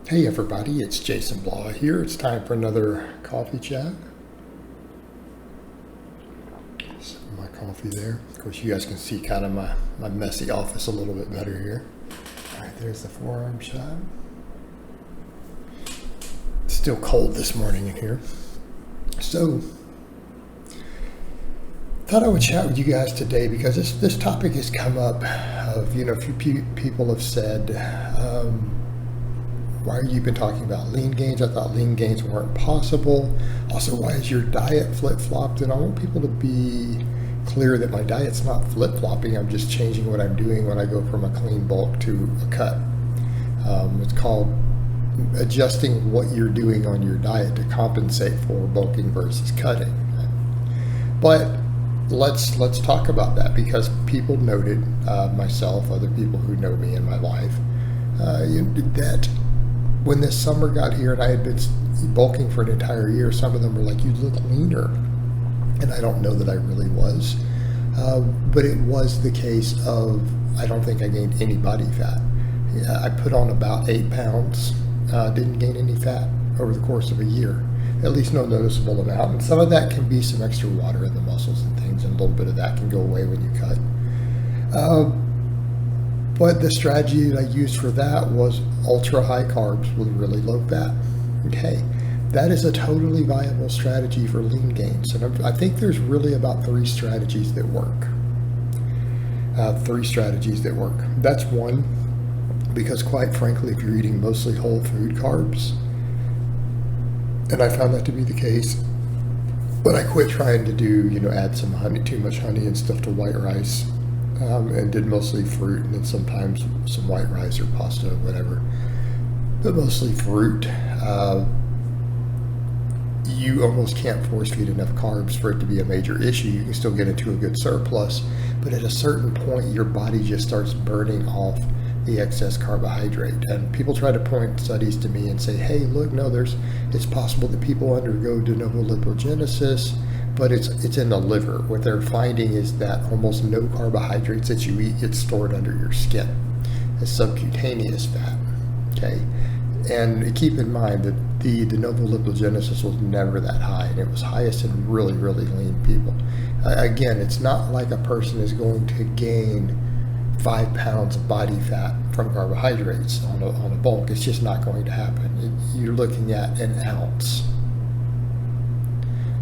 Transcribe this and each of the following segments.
Hey everybody, it's Jason Blaha here. It's time for another coffee chat. Some of my coffee there. Of course, you guys can see kind of my messy office a little bit better here. All right, there's the forearm shot. It's still cold this morning in here. So, thought I would chat with you guys today because this topic has come up. A few people have said, why have you been talking about lean gains? I thought lean gains weren't possible. Also, why is your diet flip-flopped? And I want people to be clear that my diet's not flip-flopping. I'm just changing what I'm doing when I go from a clean bulk to a cut. It's called adjusting what you're doing on your diet to compensate for bulking versus cutting. But let's talk about that because people noted, myself, other people who know me in my life, that when this summer got here and I had been bulking for an entire year, some of them were like, you look leaner. And I don't know that I really was. But it was the case of, I don't think I gained any body fat. I put on about 8 pounds, didn't gain any fat over the course of a year, at least no noticeable amount. And some of that can be some extra water in the muscles and things, and a little bit of that can go away when you cut. But the strategy that I used for that was ultra high carbs with really low fat. Okay, that is a totally viable strategy for lean gains. And I think there's really about 3 strategies that work. 3 strategies that work. That's one, because quite frankly, if you're eating mostly whole food carbs, and I found that to be the case, but I quit trying to do, add some honey, too much honey and stuff to white rice. And did mostly fruit and then sometimes some white rice or pasta or whatever, but mostly fruit. You almost can't force feed enough carbs for it to be a major issue. You can still get into a good surplus, but at a certain point your body just starts burning off the excess carbohydrate. And people try to point studies to me and say, hey, look, no, it's possible that people undergo de novo lipogenesis, but it's in the liver. What they're finding is that almost no carbohydrates that you eat get stored under your skin as subcutaneous fat, okay? And keep in mind that the de novo lipogenesis was never that high, and it was highest in really, really lean people. Again, it's not like a person is going to gain 5 pounds of body fat from carbohydrates on a bulk. It's just not going to happen. You're looking at an ounce.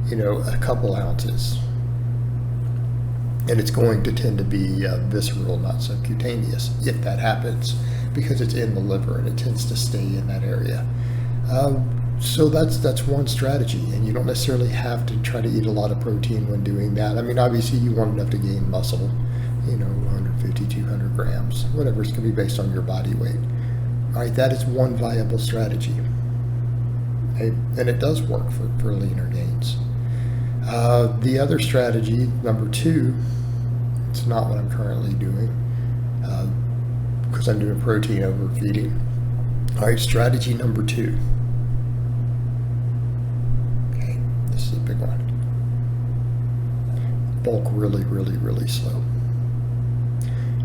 A couple ounces. And it's going to tend to be visceral, not subcutaneous, if that happens, because it's in the liver and it tends to stay in that area. So that's one strategy, and you don't necessarily have to try to eat a lot of protein when doing that. I mean, obviously you want enough to gain muscle, 150, 200 grams, whatever. It's going to be based on your body weight. All right, that is one viable strategy. Okay? And it does work for leaner gains. The other strategy, number 2, it's not what I'm currently doing because I'm doing protein overfeeding. All right, strategy number 2. Okay, this is a big one. Bulk really, really, really slow.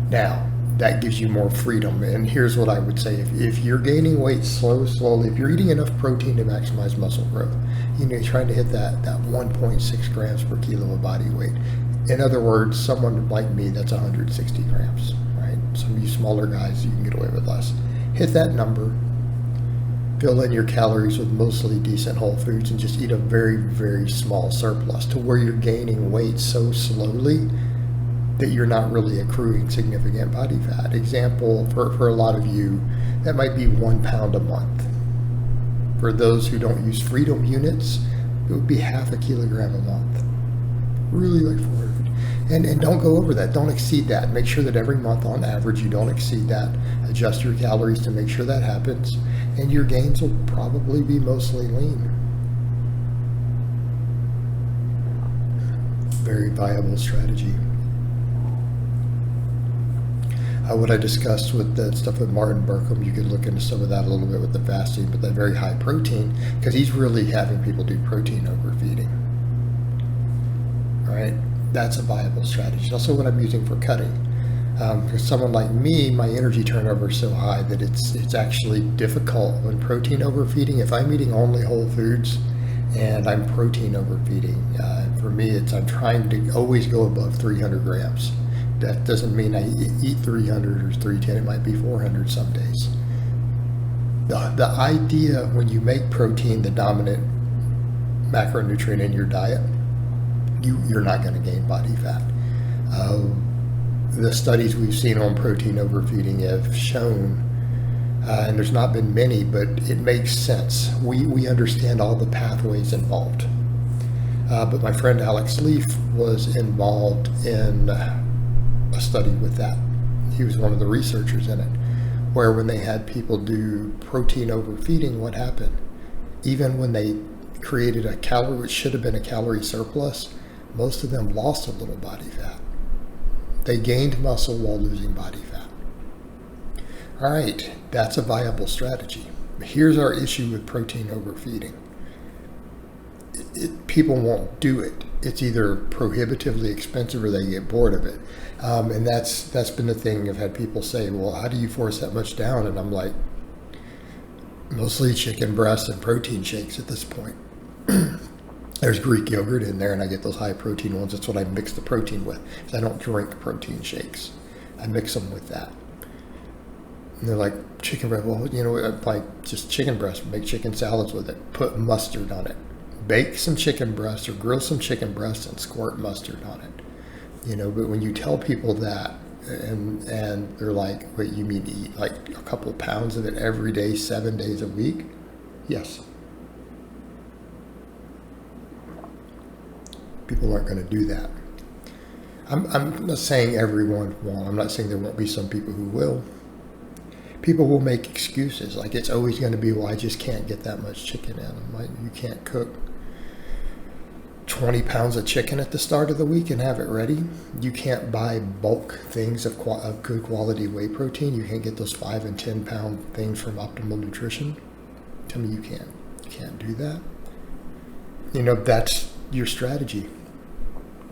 Now, that gives you more freedom. And here's what I would say. If you're gaining weight slowly, if you're eating enough protein to maximize muscle growth, you're trying to hit that 1.6 grams per kilo of body weight. In other words, someone like me, that's 160 grams, right? Some of you smaller guys, you can get away with less. Hit that number, fill in your calories with mostly decent whole foods, and just eat a very, very small surplus to where you're gaining weight so slowly that you're not really accruing significant body fat. Example, for a lot of you, that might be 1 pound a month. For those who don't use freedom units, it would be half a kilogram a month. Really like forward. And don't go over that. Don't exceed that. Make sure that every month on average you don't exceed that. Adjust your calories to make sure that happens. And your gains will probably be mostly lean. Very viable strategy. What I discussed with that stuff with Martin Burkham, you could look into some of that a little bit with the fasting, but that very high protein, because he's really having people do protein overfeeding. All right, that's a viable strategy. Also what I'm using for cutting. For someone like me, my energy turnover is so high that it's actually difficult when protein overfeeding. If I'm eating only whole foods and I'm protein overfeeding, for me, I'm trying to always go above 300 grams. That doesn't mean I eat 300 or 310. It might be 400 some days. The idea when you make protein the dominant macronutrient in your diet, you're not going to gain body fat. The studies we've seen on protein overfeeding have shown, and there's not been many, but it makes sense. We understand all the pathways involved. But my friend Alex Leaf was involved in a study with that. He was one of the researchers in it, where when they had people do protein overfeeding, what happened? Even when they created a calorie, which should have been a calorie surplus, most of them lost a little body fat. They gained muscle while losing body fat. All right, that's a viable strategy. Here's our issue with protein overfeeding. People won't do it. It's either prohibitively expensive or they get bored of it. And that's been the thing. I've had people say, well, how do you force that much down? And I'm like, mostly chicken breast and protein shakes at this point. There's Greek yogurt in there, and I get those high protein ones. That's what I mix the protein with. I don't drink protein shakes. I mix them with that. And they're like, chicken breast, well, like just chicken breast, make chicken salads with it, put mustard on it. Bake some chicken breast or grill some chicken breast and squirt mustard on it. But when you tell people that, and they're like, wait, you mean eat like a couple of pounds of it every day, 7 days a week? Yes. People aren't going to do that. I'm not saying everyone won't. I'm not saying there won't be some people who will. People will make excuses. Like it's always going to be, well, I just can't get that much chicken in. I'm like, you can't cook 20 pounds of chicken at the start of the week and have it ready. You can't buy bulk things of good quality whey protein. You can't get those 5 and 10 pound things from Optimal Nutrition. Tell me you can't. You can't do that. That's your strategy.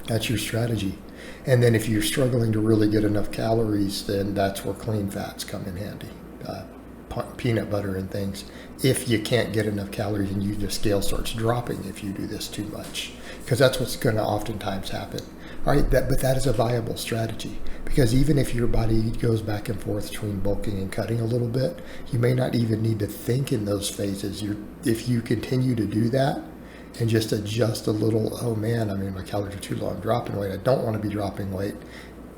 That's your strategy. And then if you're struggling to really get enough calories, then that's where clean fats come in handy. Peanut butter and things. If you can't get enough calories and the scale starts dropping if you do this too much, because that's what's going to oftentimes happen. All right, but that is a viable strategy, because even if your body goes back and forth between bulking and cutting a little bit, you may not even need to think in those phases. If you continue to do that and just adjust a little, oh man, my calories are too low, I'm dropping weight, I don't want to be dropping weight,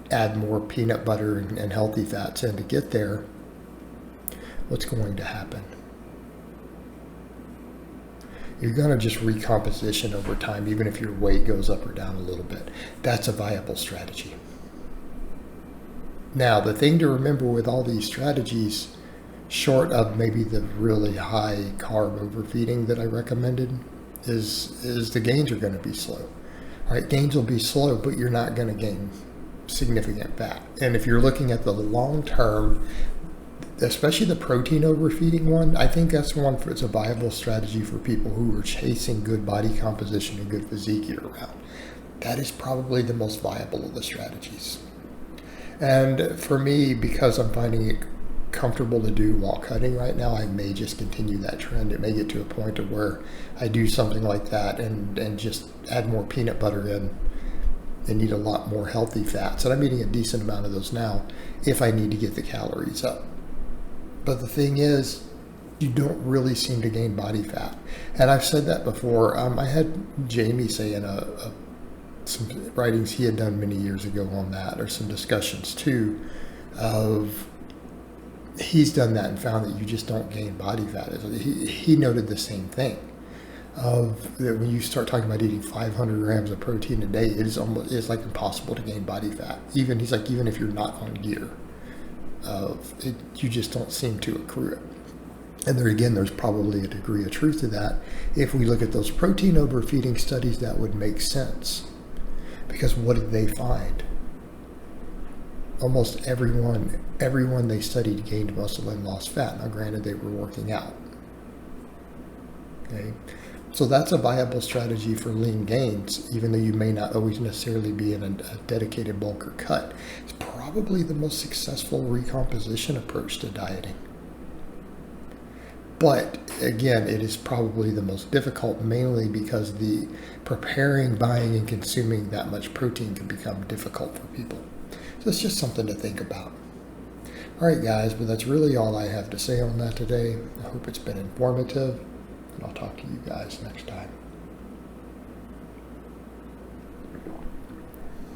add more peanut butter and healthy fats in to get there, what's going to happen? You're going to just recomposition over time, even if your weight goes up or down a little bit. That's a viable strategy. Now, the thing to remember with all these strategies, short of maybe the really high carb overfeeding that I recommended, is the gains are going to be slow. All right, gains will be slow, but you're not going to gain significant fat. And if you're looking at the long term, especially the protein overfeeding one, I think that's one it's a viable strategy for people who are chasing good body composition and good physique year round. That is probably the most viable of the strategies. And for me, because I'm finding it comfortable to do while cutting right now, I may just continue that trend. It may get to a point of where I do something like that and just add more peanut butter in and eat a lot more healthy fats. And I'm eating a decent amount of those now if I need to get the calories up. But the thing is, you don't really seem to gain body fat. And I've said that before. I had Jamie say in some writings he had done many years ago on that, or some discussions too, of he's done that and found that you just don't gain body fat. He noted the same thing, of that when you start talking about eating 500 grams of protein a day, it's like impossible to gain body fat. Even if you're not on gear, you just don't seem to accrue it. And there's probably a degree of truth to that. If we look at those protein overfeeding studies, that would make sense. Because what did they find? Almost everyone they studied gained muscle and lost fat. Now, granted, they were working out. Okay, so that's a viable strategy for lean gains, even though you may not always necessarily be in a dedicated bulk or cut. It's probably the most successful recomposition approach to dieting. But again, it is probably the most difficult, mainly because the preparing, buying, and consuming that much protein can become difficult for people. So it's just something to think about. All right, guys, but that's really all I have to say on that today. I hope it's been informative, and I'll talk to you guys next time.